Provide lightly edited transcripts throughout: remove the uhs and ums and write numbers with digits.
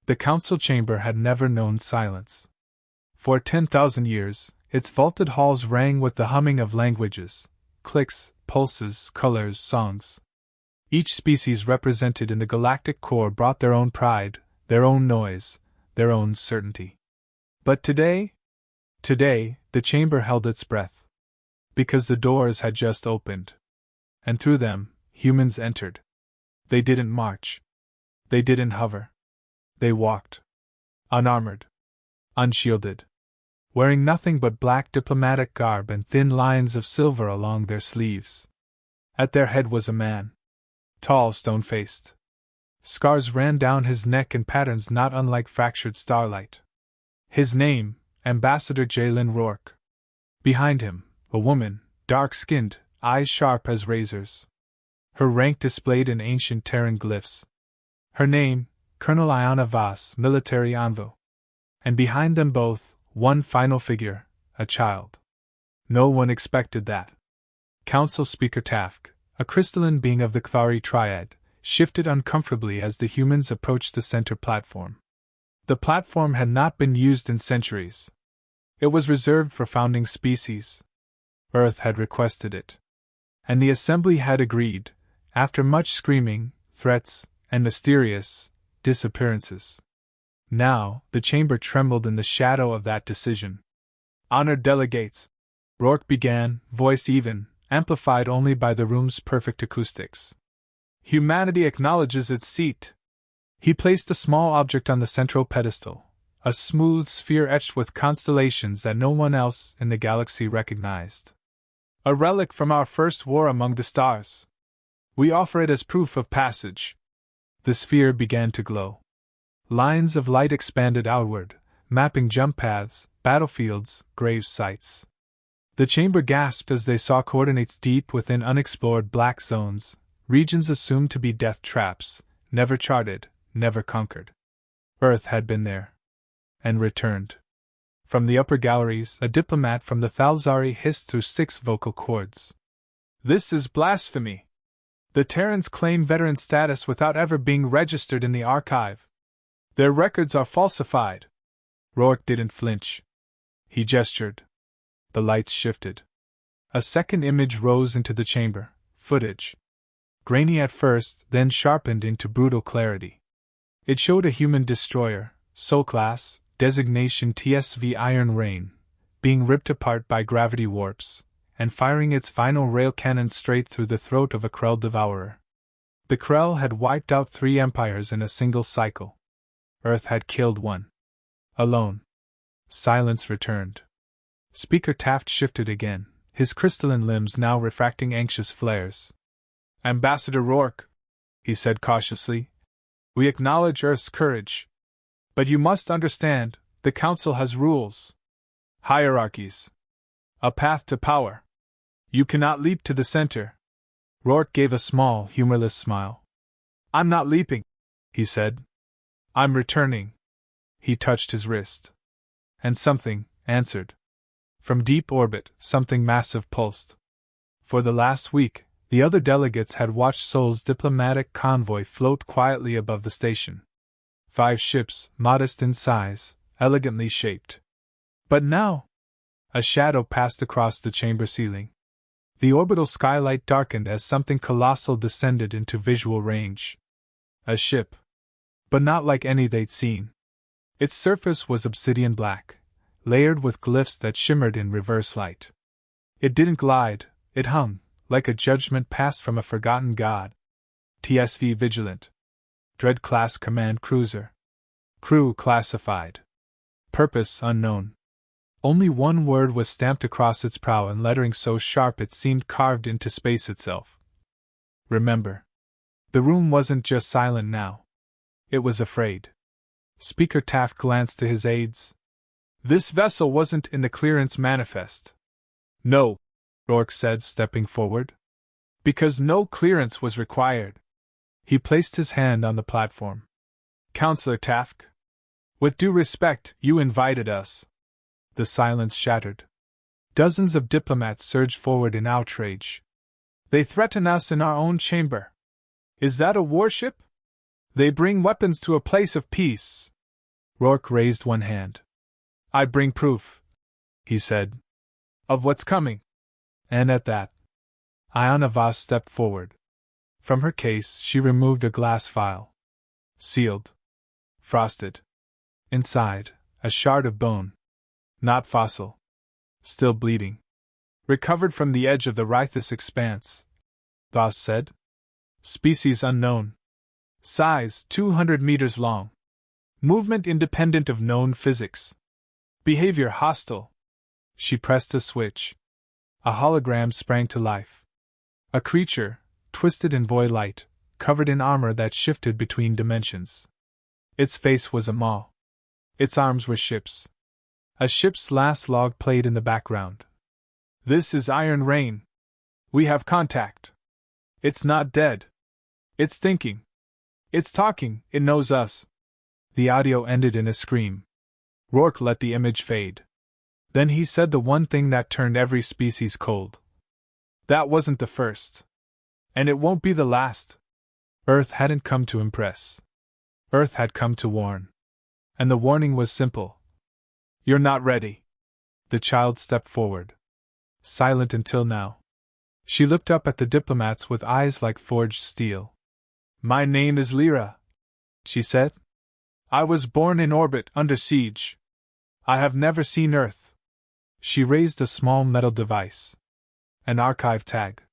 The council chamber had never known silence. For 10,000 years, its vaulted halls rang with the humming of languages, clicks, pulses, colors, songs. Each species represented in the galactic core brought their own pride, their own noise, their own certainty. But today, the chamber held its breath. Because the doors had just opened. And through them, humans entered. They didn't march. They didn't hover. They walked. Unarmored. Unshielded. Wearing nothing but black diplomatic garb and thin lines of silver along their sleeves. At their head was a man. Tall, stone-faced. Scars ran down his neck in patterns not unlike fractured starlight. His name, Ambassador Jalen Rourke. Behind him, a woman, dark-skinned, eyes sharp as razors. Her rank displayed in ancient Terran glyphs. Her name, Colonel Iana Voss, military envoy. And behind them both, one final figure, a child. No one expected that. Council Speaker Tafk, a crystalline being of the Kthari triad, shifted uncomfortably as the humans approached the center platform. The platform had not been used in centuries. It was reserved for founding species. Earth had requested it. And the assembly had agreed, after much screaming, threats, and mysterious disappearances. Now, the chamber trembled in the shadow of that decision. Honored delegates, Rourke began, voice even, amplified only by the room's perfect acoustics. Humanity acknowledges its seat. He placed a small object on the central pedestal, a smooth sphere etched with constellations that no one else in the galaxy recognized. A relic from our first war among the stars. We offer it as proof of passage. The sphere began to glow. Lines of light expanded outward, mapping jump paths, battlefields, grave sites. The chamber gasped as they saw coordinates deep within unexplored black zones, regions assumed to be death traps, never charted, never conquered. Earth had been there. And returned. From the upper galleries, a diplomat from the Thalzari hissed through 6 vocal cords. This is blasphemy! The Terrans claim veteran status without ever being registered in the archive. Their records are falsified. Rourke didn't flinch. He gestured. The lights shifted. A second image rose into the chamber, footage. Grainy at first, then sharpened into brutal clarity. It showed a human destroyer, Soul Class, designation TSV Iron Rain, being ripped apart by gravity warps, and firing its final rail cannon straight through the throat of a Krell devourer. The Krell had wiped out 3 empires in a single cycle. Earth had killed 1. Alone. Silence returned. Speaker Taft shifted again, his crystalline limbs now refracting anxious flares. Ambassador Rourke, he said cautiously, we acknowledge Earth's courage. But you must understand, the Council has rules. Hierarchies. A path to power. You cannot leap to the center. Rourke gave a small, humorless smile. I'm not leaping, he said. I'm returning. He touched his wrist. And something answered. From deep orbit, something massive pulsed. For the last week, the other delegates had watched Sol's diplomatic convoy float quietly above the station. 5 ships, modest in size, elegantly shaped. But now, a shadow passed across the chamber ceiling. The orbital skylight darkened as something colossal descended into visual range. A ship. But not like any they'd seen. Its surface was obsidian black, layered with glyphs that shimmered in reverse light. It didn't glide, it hung, like a judgment passed from a forgotten god. TSV Vigilant. Dread Class Command Cruiser. Crew classified. Purpose unknown. Only one word was stamped across its prow in lettering so sharp it seemed carved into space itself. Remember. The room wasn't just silent now. It was afraid. Speaker Taft glanced to his aides. This vessel wasn't in the clearance manifest. No, Rourke said, stepping forward. Because no clearance was required. He placed his hand on the platform. Counselor Taft. With due respect, you invited us. The silence shattered. Dozens of diplomats surged forward in outrage. They threaten us in our own chamber. Is that a warship? They bring weapons to a place of peace. Rourke raised one hand. I bring proof, he said, of what's coming. And at that, Iona Voss stepped forward. From her case, she removed a glass vial. Sealed. Frosted. Inside, a shard of bone. Not fossil. Still bleeding. Recovered from the edge of the Rythus expanse, Voss said. Species unknown. Size 200 meters long. Movement independent of known physics. Behavior hostile. She pressed a switch. A hologram sprang to life. A creature, twisted in void light, covered in armor that shifted between dimensions. Its face was a maw. Its arms were ships. A ship's last log played in the background. This is Iron Rain. We have contact. It's not dead. It's thinking. It's talking, it knows us. The audio ended in a scream. Rourke let the image fade. Then he said the one thing that turned every species cold. That wasn't the first. And it won't be the last. Earth hadn't come to impress. Earth had come to warn. And the warning was simple. You're not ready. The child stepped forward. Silent until now. She looked up at the diplomats with eyes like forged steel. My name is Lyra, she said. I was born in orbit under siege. I have never seen Earth. She raised a small metal device. An archive tag.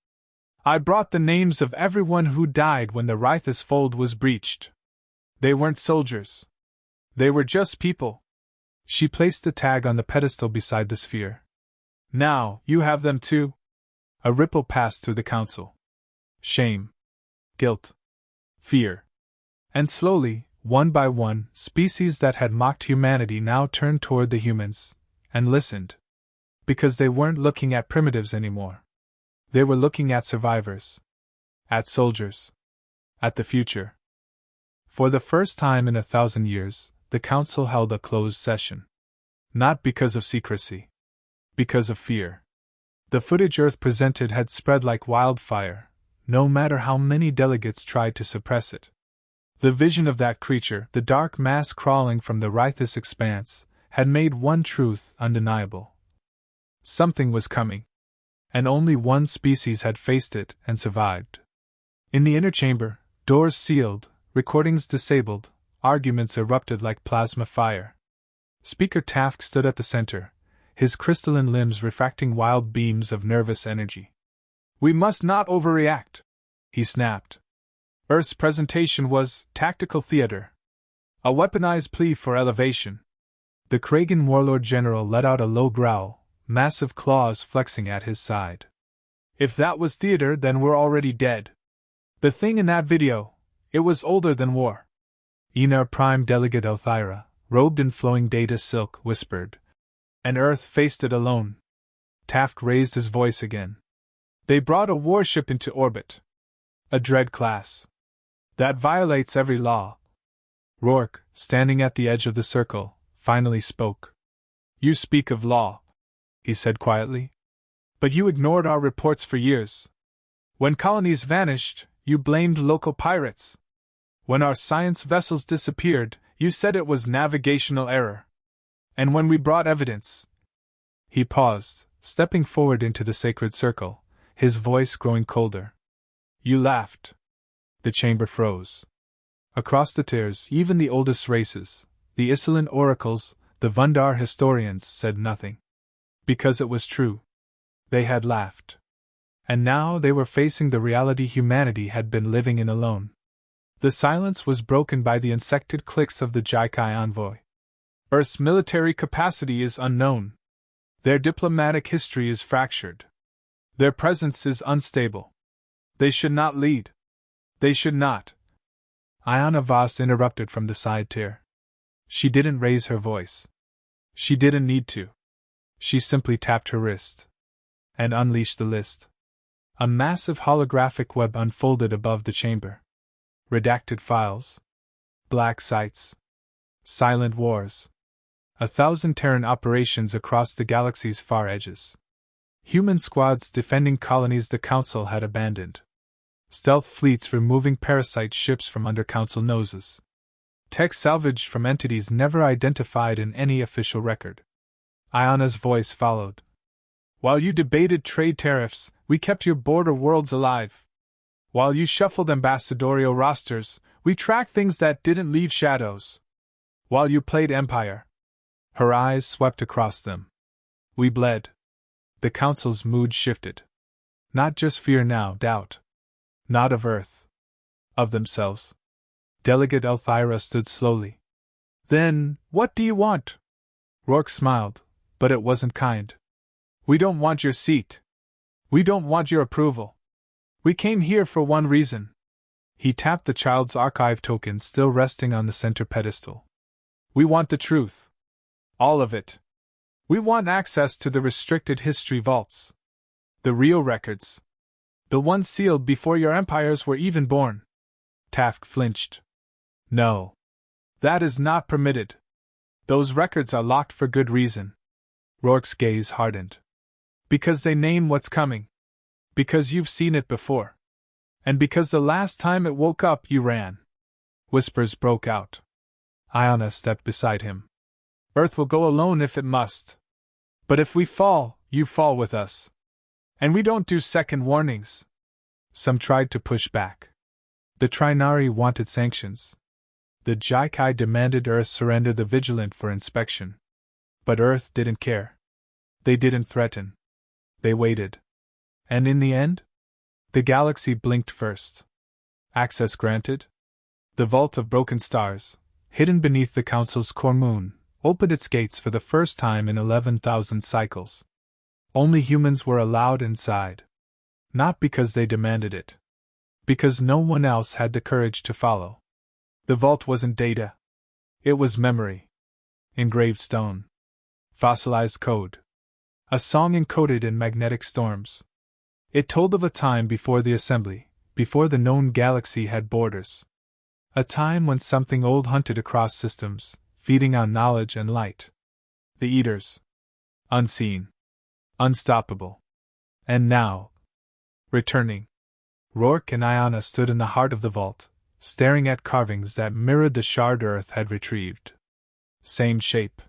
I brought the names of everyone who died when the Rythus fold was breached. They weren't soldiers. They were just people. She placed the tag on the pedestal beside the sphere. Now, you have them too. A ripple passed through the council. Shame. Guilt. Fear. And slowly, one by one, species that had mocked humanity now turned toward the humans, and listened. Because they weren't looking at primitives anymore. They were looking at survivors. At soldiers. At the future. For the first time in 1,000 years, the council held a closed session. Not because of secrecy. Because of fear. The footage Earth presented had spread like wildfire, no matter how many delegates tried to suppress it. The vision of that creature, the dark mass crawling from the Rythus expanse, had made one truth undeniable. Something was coming. And only one species had faced it and survived. In the inner chamber, doors sealed, recordings disabled, arguments erupted like plasma fire. Speaker Taft stood at the center, his crystalline limbs refracting wild beams of nervous energy. We must not overreact, he snapped. Earth's presentation was tactical theater. A weaponized plea for elevation. The Kragan warlord general let out a low growl, massive claws flexing at his side. If that was theater, then we're already dead. The thing in that video, it was older than war. Enar Prime Delegate Elthyra, robed in flowing data silk, whispered. And Earth faced it alone. Taft raised his voice again. They brought a warship into orbit. A dread class. That violates every law. Rourke, standing at the edge of the circle, finally spoke. You speak of law, he said quietly. But you ignored our reports for years. When colonies vanished, you blamed local pirates. When our science vessels disappeared, you said it was navigational error. And when we brought evidence... He paused, stepping forward into the sacred circle, his voice growing colder. You laughed. The chamber froze. Across the tiers, even the oldest races, the Islan oracles, the Vundar historians, said nothing. Because it was true. They had laughed. And now they were facing the reality humanity had been living in alone. The silence was broken by the insected clicks of the Jaikai envoy. Earth's military capacity is unknown. Their diplomatic history is fractured. Their presence is unstable. They should not lead. They should not. Iona Voss interrupted from the side tier. She didn't raise her voice. She didn't need to. She simply tapped her wrist. And unleashed the list. A massive holographic web unfolded above the chamber. Redacted files. Black sites. Silent wars. 1,000 Terran operations across the galaxy's far edges. Human squads defending colonies the Council had abandoned. Stealth fleets removing parasite ships from under Council noses. Tech salvaged from entities never identified in any official record. Ayana's voice followed. While you debated trade tariffs, we kept your border worlds alive. While you shuffled ambassadorial rosters, we tracked things that didn't leave shadows. While you played Empire. Her eyes swept across them. We bled. The Council's mood shifted. Not just fear now, doubt. Not of Earth. Of themselves. Delegate Elthyra stood slowly. Then, what do you want? Rourke smiled, but it wasn't kind. We don't want your seat. We don't want your approval. We came here for one reason. He tapped the child's archive token still resting on the center pedestal. We want the truth. All of it. We want access to the restricted history vaults. The real records. The ones sealed before your empires were even born. Taft flinched. No. That is not permitted. Those records are locked for good reason. Rourke's gaze hardened. Because they name what's coming. Because you've seen it before. And because the last time it woke up you ran. Whispers broke out. Ayana stepped beside him. Earth will go alone if it must. But if we fall, you fall with us. And we don't do second warnings. Some tried to push back. The Trinari wanted sanctions. The Jaikai demanded Earth surrender the Vigilant for inspection. But Earth didn't care. They didn't threaten. They waited. And in the end? The galaxy blinked first. Access granted? The Vault of Broken Stars, hidden beneath the Council's core moon, opened its gates for the first time in 11,000 cycles. Only humans were allowed inside. Not because they demanded it. Because no one else had the courage to follow. The vault wasn't data. It was memory. Engraved stone. Fossilized code. A song encoded in magnetic storms. It told of a time before the assembly, before the known galaxy had borders. A time when something old hunted across systems, feeding on knowledge and light. The Eaters. Unseen. Unstoppable. And now. Returning. Rourke and Ayana stood in the heart of the vault, staring at carvings that mirrored the shard Earth had retrieved. Same shape.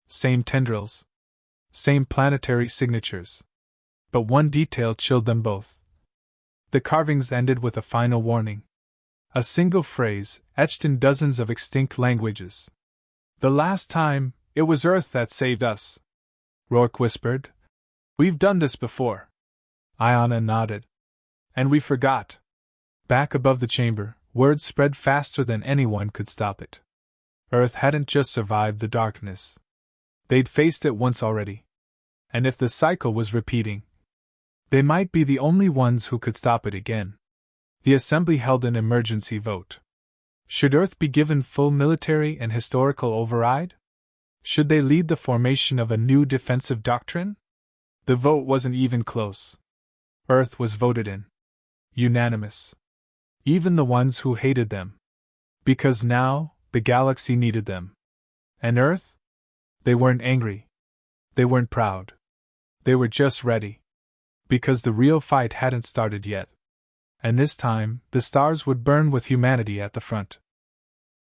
Same tendrils. Same planetary signatures. But one detail chilled them both. The carvings ended with a final warning. A single phrase, etched in dozens of extinct languages. The last time, it was Earth that saved us. Rourke whispered. We've done this before. Ayana nodded. And we forgot. Back above the chamber, word spread faster than anyone could stop it. Earth hadn't just survived the darkness. They'd faced it once already. And if the cycle was repeating, they might be the only ones who could stop it again. The Assembly held an emergency vote. Should Earth be given full military and historical override? Should they lead the formation of a new defensive doctrine? The vote wasn't even close. Earth was voted in. Unanimous. Even the ones who hated them. Because now, the galaxy needed them. And Earth? They weren't angry. They weren't proud. They were just ready. Because the real fight hadn't started yet. And this time, the stars would burn with humanity at the front.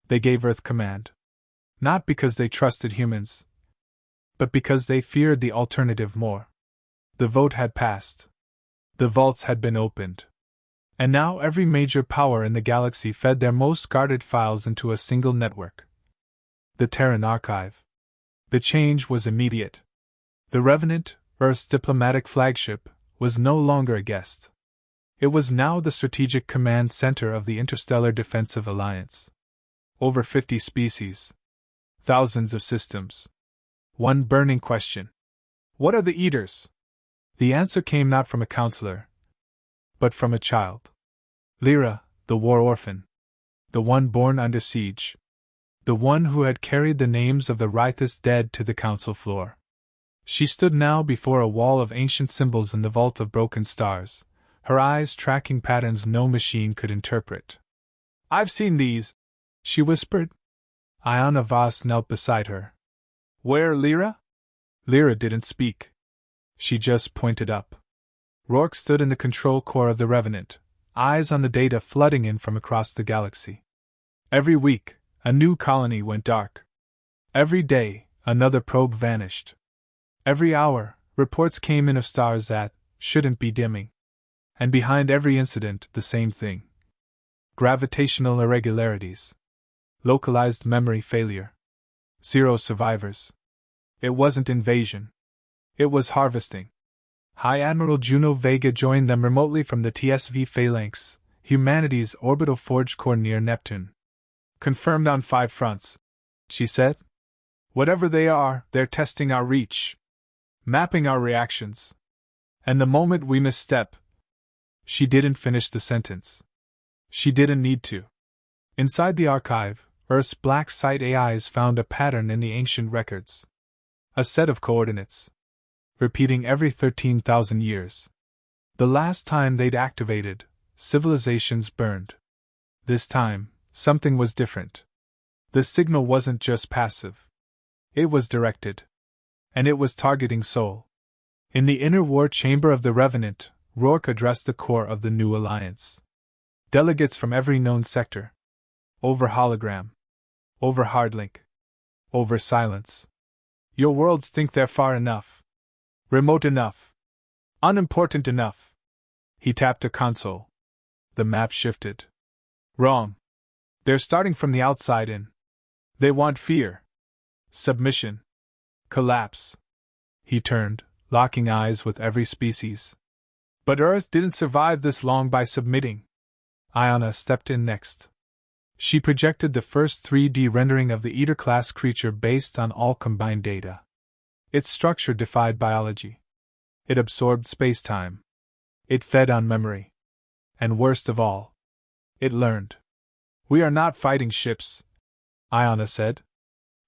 They gave Earth command. Not because they trusted humans, but because they feared the alternative more. The vote had passed. The vaults had been opened. And now every major power in the galaxy fed their most guarded files into a single network. The Terran Archive. The change was immediate. The Revenant, Earth's diplomatic flagship, was no longer a guest. It was now the strategic command center of the Interstellar Defensive Alliance. Over 50 species. Thousands of systems. One burning question. What are the Eaters? The answer came not from a counselor, but from a child. Lyra, the war orphan. The one born under siege. The one who had carried the names of the Rythus dead to the council floor. She stood now before a wall of ancient symbols in the Vault of Broken Stars, her eyes tracking patterns no machine could interpret. I've seen these, she whispered. Ayana Voss knelt beside her. Where, Lyra? Lyra didn't speak. She just pointed up. Rourke stood in the control core of the Revenant, eyes on the data flooding in from across the galaxy. Every week, A new colony went dark. Every day, another probe vanished. Every hour, reports came in of stars that shouldn't be dimming. And behind every incident, the same thing. Gravitational irregularities. Localized memory failure. 0 survivors. It wasn't invasion. It was harvesting. High Admiral Juno Vega joined them remotely from the TSV Phalanx, humanity's orbital forge core near Neptune. Confirmed on 5 fronts, she said. Whatever they are, they're testing our reach. Mapping our reactions. And the moment we misstep. She didn't finish the sentence. She didn't need to. Inside the archive, Earth's black site AIs found a pattern in the ancient records. A set of coordinates. Repeating every 13,000 years. The last time they'd activated, civilizations burned. This time, something was different. The signal wasn't just passive. It was directed. And it was targeting Sol. In the inner war chamber of the Revenant, Rourke addressed the core of the new alliance. Delegates from every known sector. Over hologram. Over hardlink. Over silence. Your worlds think they're far enough. Remote enough. Unimportant enough. He tapped a console. The map shifted. Wrong. They're starting from the outside in. They want fear. Submission. Collapse. He turned, locking eyes with every species. But Earth didn't survive this long by submitting. Iona stepped in next. She projected the first 3D rendering of the Eater-class creature based on all combined data. Its structure defied biology. It absorbed space-time. It fed on memory. And worst of all, it learned. We are not fighting ships, Iona said.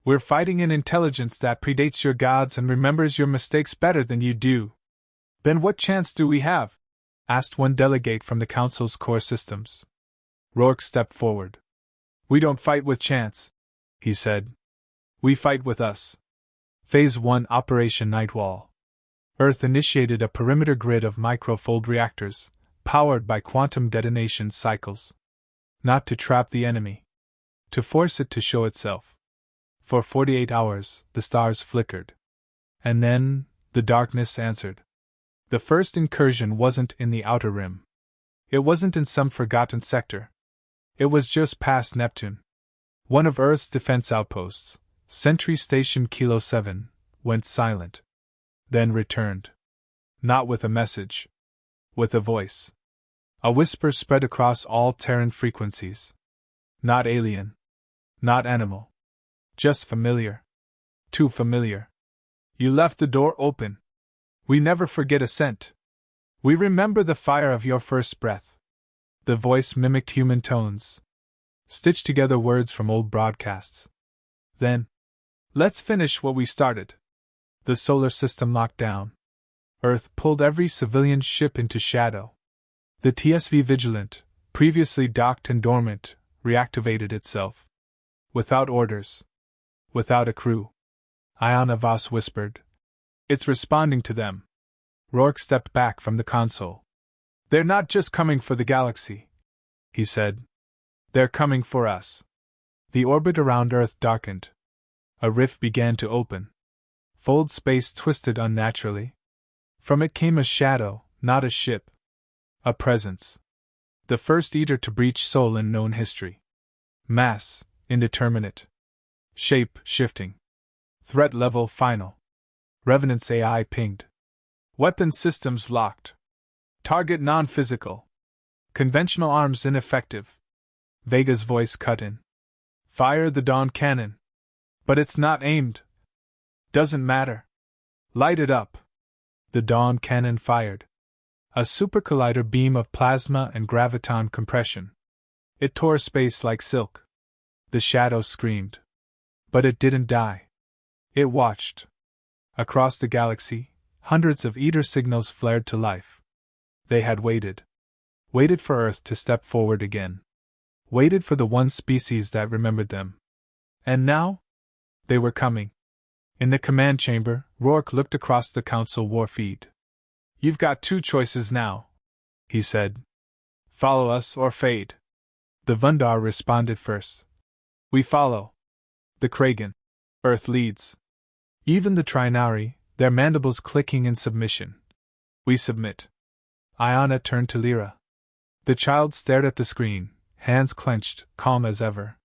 We're fighting an intelligence that predates your gods and remembers your mistakes better than you do. Then what chance do we have? Asked one delegate from the Council's core systems. Rourke stepped forward. We don't fight with chance, he said. We fight with us. Phase 1 Operation Nightwall. Earth initiated a perimeter grid of microfold reactors, powered by quantum detonation cycles. Not to trap the enemy. To force it to show itself. For 48 hours, the stars flickered. And then, the darkness answered. The first incursion wasn't in the outer rim. It wasn't in some forgotten sector. It was just past Neptune. One of Earth's defense outposts, Sentry Station Kilo 7, went silent. Then returned. Not with a message. With a voice. A whisper spread across all Terran frequencies. Not alien. Not animal. Just familiar. Too familiar. You left the door open. We never forget a scent. We remember the fire of your first breath. The voice mimicked human tones. Stitched together words from old broadcasts. Then, let's finish what we started. The solar system locked down. Earth pulled every civilian ship into shadow. The TSV Vigilant, previously docked and dormant, reactivated itself. Without orders. Without a crew. Iona Voss whispered. It's responding to them. Rourke stepped back from the console. They're not just coming for the galaxy, he said. They're coming for us. The orbit around Earth darkened. A rift began to open. Fold space twisted unnaturally. From it came a shadow, not a ship. A presence. The first Eater to breach Sol in known history. Mass, indeterminate. Shape, shifting. Threat level, final. Revenant's AI pinged. Weapon systems locked. Target non-physical. Conventional arms ineffective. Vega's voice cut in. Fire the Dawn cannon. But it's not aimed. Doesn't matter. Light it up. The Dawn cannon fired. A supercollider beam of plasma and graviton compression. It tore space like silk. The shadow screamed. But it didn't die. It watched. Across the galaxy, hundreds of Eater signals flared to life. They had waited. Waited for Earth to step forward again. Waited for the one species that remembered them. And now? They were coming. In the command chamber, Rourke looked across the Council war feed. You've got 2 choices now, he said. Follow us or fade. The Vundar responded first. We follow. The Kragan. Earth leads. Even the Trinari, their mandibles clicking in submission. We submit. Ayana turned to Lyra. The child stared at the screen, hands clenched, calm as ever.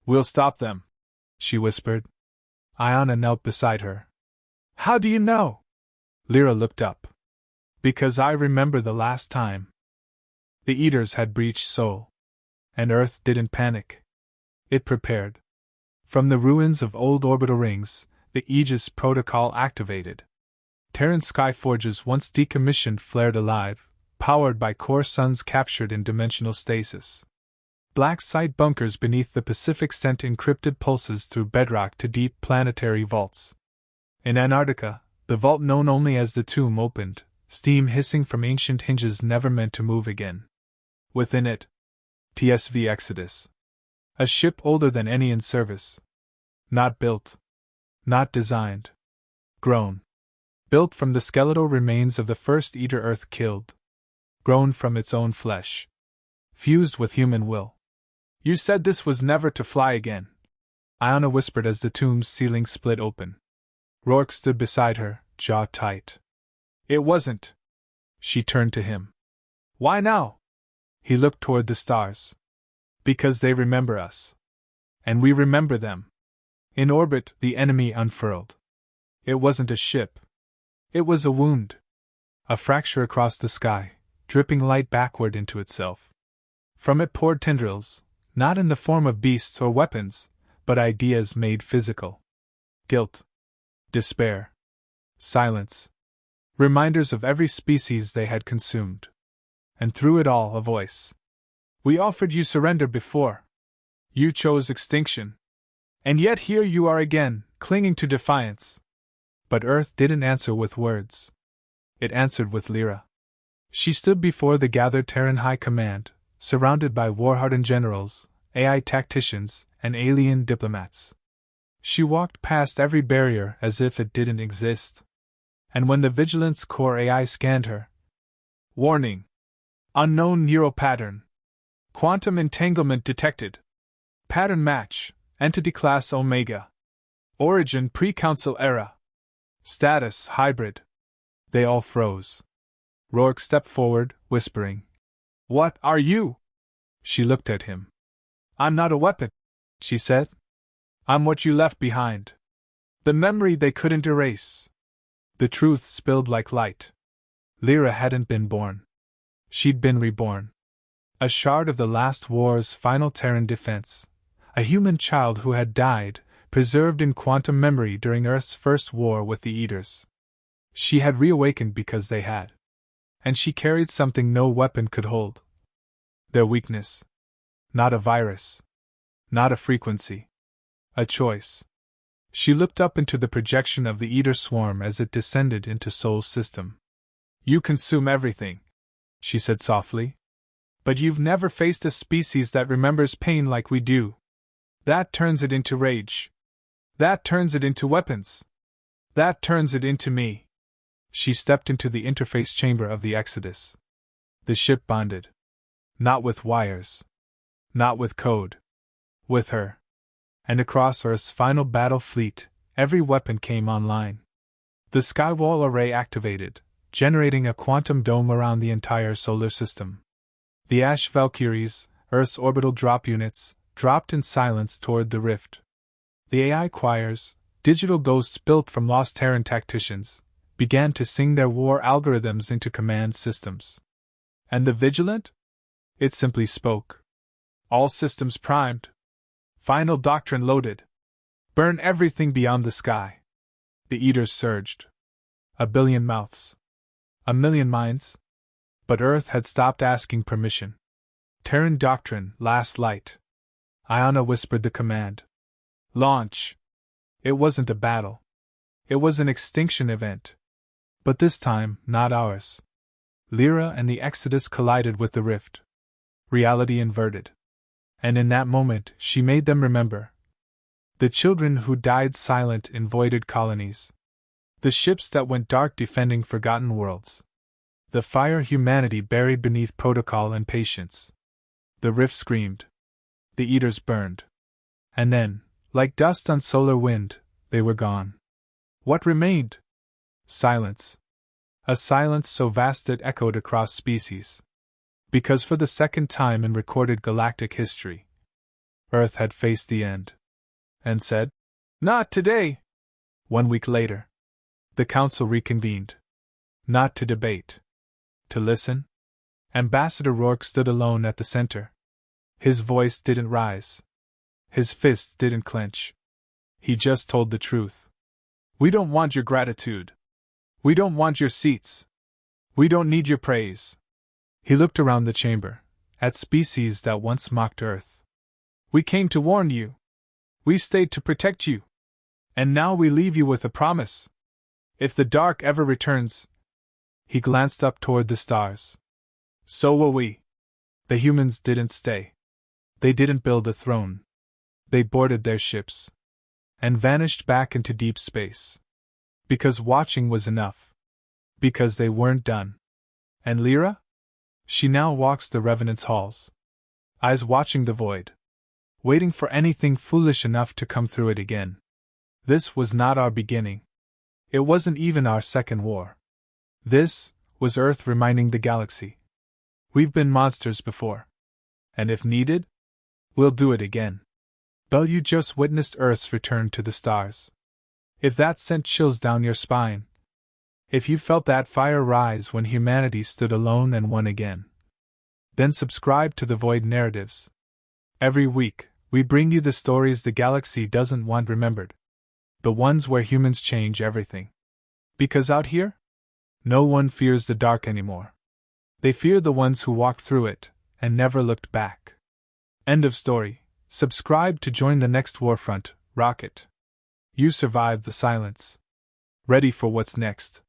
We'll stop them, she whispered. Ayana knelt beside her. How do you know? Lyra looked up. Because I remember the last time. The Eaters had breached Sol. And Earth didn't panic. It prepared. From the ruins of old orbital rings, the Aegis protocol activated. Terran skyforges once decommissioned flared alive, powered by core suns captured in dimensional stasis. Black site bunkers beneath the Pacific sent encrypted pulses through bedrock to deep planetary vaults. In Antarctica, the vault known only as the Tomb opened, steam hissing from ancient hinges never meant to move again. Within it, TSV Exodus. A ship older than any in service. Not built. Not designed. Grown. Built from the skeletal remains of the first Eater Earth killed. Grown from its own flesh. Fused with human will. You said this was never to fly again, Ayana whispered as the tomb's ceiling split open. Rourke stood beside her, jaw tight. It wasn't. She turned to him. Why now? He looked toward the stars. Because they remember us. And we remember them. In orbit, the enemy unfurled. It wasn't a ship. It was a wound. A fracture across the sky, dripping light backward into itself. From it poured tendrils, not in the form of beasts or weapons, but ideas made physical. Guilt. Despair. Silence. Reminders of every species they had consumed. And through it all, a voice. We offered you surrender before. You chose extinction. And yet here you are again, clinging to defiance. But Earth didn't answer with words. It answered with Lyra. She stood before the gathered Terran High Command, surrounded by war-hardened generals, AI tacticians, and alien diplomats. She walked past every barrier as if it didn't exist. And when the Vigilance Core AI scanned her, warning! Unknown neural pattern. Quantum entanglement detected. Pattern match, Entity Class Omega. Origin Pre-Council Era. Status Hybrid. They all froze. Rourke stepped forward, whispering. What are you? She looked at him. I'm not a weapon, she said. I'm what you left behind. The memory they couldn't erase. The truth spilled like light. Lyra hadn't been born. She'd been reborn. A shard of the last war's final Terran defense. A human child who had died, preserved in quantum memory during Earth's first war with the Eaters. She had reawakened because they had. And she carried something no weapon could hold. Their weakness. Not a virus. Not a frequency. A choice. She looked up into the projection of the Eater swarm as it descended into Sol's system. You consume everything, she said softly. But you've never faced a species that remembers pain like we do. That turns it into rage. That turns it into weapons. That turns it into me. She stepped into the interface chamber of the Exodus. The ship bonded. Not with wires. Not with code. With her. And across Earth's final battle fleet, every weapon came online. The Skywall array activated, generating a quantum dome around the entire solar system. The Ash Valkyries, Earth's orbital drop units, dropped in silence toward the rift. The AI choirs, digital ghosts built from lost Terran tacticians, began to sing their war algorithms into command systems. And the Vigilant? It simply spoke. All systems primed. Final doctrine loaded. Burn everything beyond the sky. The Eaters surged. 1 billion mouths. 1 million minds. But Earth had stopped asking permission. Terran doctrine, last light. Ayana whispered the command. Launch. It wasn't a battle. It was an extinction event. But this time, not ours. Lyra and the Exodus collided with the rift. Reality inverted. And in that moment, she made them remember. The children who died silent in voided colonies. The ships that went dark defending forgotten worlds. The fire humanity buried beneath protocol and patience. The rift screamed. The Eaters burned. And then, like dust on solar wind, they were gone. What remained? Silence. A silence so vast it echoed across species. Because for the second time in recorded galactic history, Earth had faced the end. And said, "Not today!" 1 week later, the council reconvened. Not to debate. To listen. Ambassador Rourke stood alone at the center. His voice didn't rise. His fists didn't clench. He just told the truth. "We don't want your gratitude. We don't want your seats. We don't need your praise." He looked around the chamber, at species that once mocked Earth. "We came to warn you. We stayed to protect you. And now we leave you with a promise. If the dark ever returns," he glanced up toward the stars, "so will we." The humans didn't stay. They didn't build a throne. They boarded their ships and vanished back into deep space. Because watching was enough. Because they weren't done. And Lyra? She now walks the Revenant's halls, eyes watching the void, waiting for anything foolish enough to come through it again. This was not our beginning. It wasn't even our second war. This was Earth reminding the galaxy. We've been monsters before. And if needed, we'll do it again. Belle, you just witnessed Earth's return to the stars. If that sent chills down your spine, if you felt that fire rise when humanity stood alone and won again, then subscribe to the Void Narratives. Every week, we bring you the stories the galaxy doesn't want remembered. The ones where humans change everything. Because out here, no one fears the dark anymore. They fear the ones who walked through it and never looked back. End of story. Subscribe to join the next warfront, Rocket. You survived the silence. Ready for what's next.